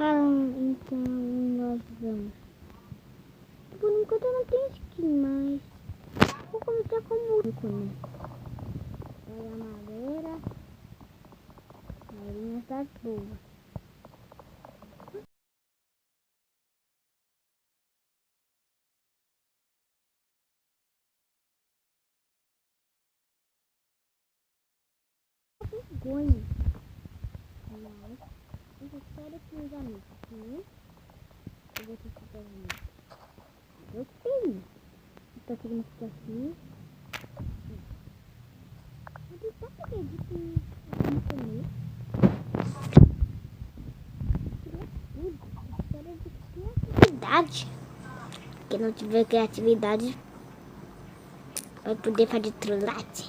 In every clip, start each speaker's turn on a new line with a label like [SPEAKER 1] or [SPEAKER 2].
[SPEAKER 1] Então nós vamos. Por enquanto eu não tenho skin, mas vou começar com o único, né? Pega a madeira. A madeirinha tá boa. Vergonha. Mas eu espero que meus amigos, né? Eu vou ter que fazer amigos. Eu tenho. Então significa assim. Mas eu só acredito que eu não comer. Queria tudo. Eu espero de criatividade. Quem não tiver criatividade vai poder fazer trollagem.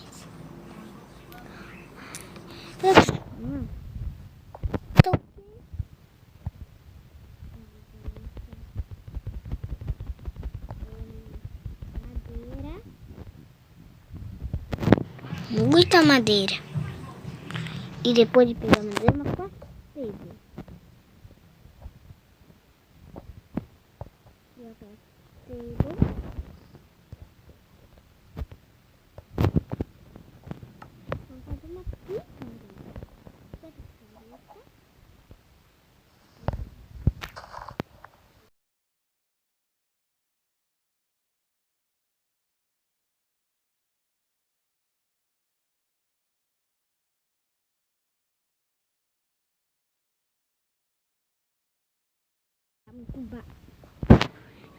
[SPEAKER 1] Muita madeira. E depois de pegar a madeira, uma quarta vez. Vamos fazer uma pizza.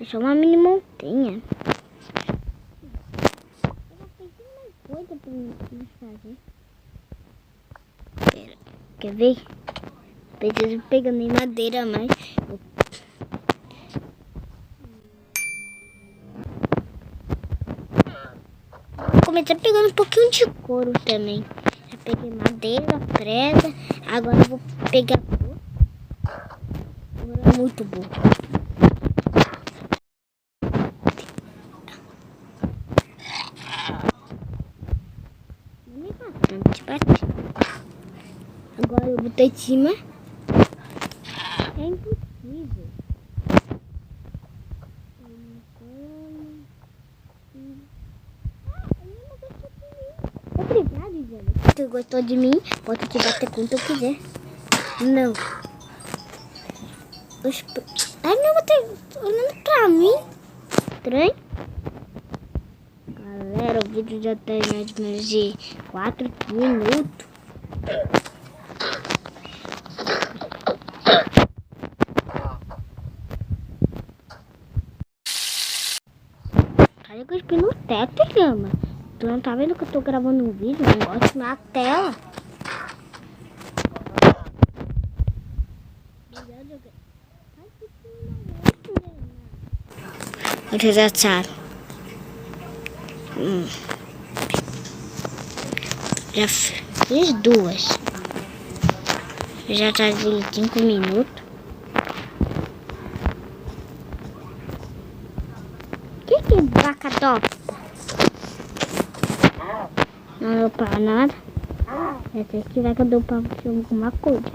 [SPEAKER 1] É só uma mini montanha. Eu já pensei mais coisa pra mim fazer. Pera, quer ver? Preciso pegar nem madeira mais. Vou começar pegando um pouquinho de couro também. Já peguei madeira, prega. Agora eu vou pegar couro. Couro é muito bom. Bastante. Agora eu botei em cima. É impossível. Obrigado, Isabel. Se tu gostou de mim, pode te bater quanto eu quiser. Não. Ai, não, vou ter olhando pra mim. Estranho. Galera, o vídeo já tem mais ou menos de 4 minutos. Olha que eu espino no teto, chama. Tu não tá vendo que eu tô gravando um vídeo? Eu não gosto na tela. Vocês acharam? Já fiz 2. Já tá 25 minutos. O que é vaca tópica? Não deu pra nada. Essa aqui vai que eu dou pra você alguma coisa.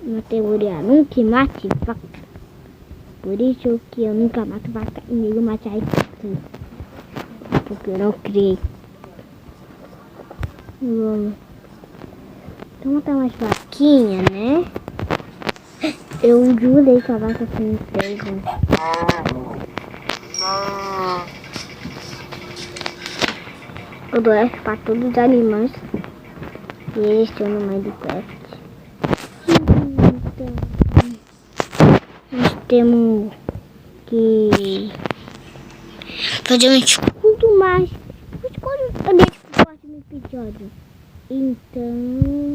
[SPEAKER 1] Uma teoria, nunca mate vaca. Por isso que eu nunca mato vaca e nem mato aí aqui. Porque eu não criei. Vamos. Então matar umas vaquinhas, né? Eu jurei que a vaca foi presa. Eu dou F para todos os animais. E eles estão no meio do craft. Então, nós temos que fazer um escudo mais. Eu deixo pro próximo episódio. Então.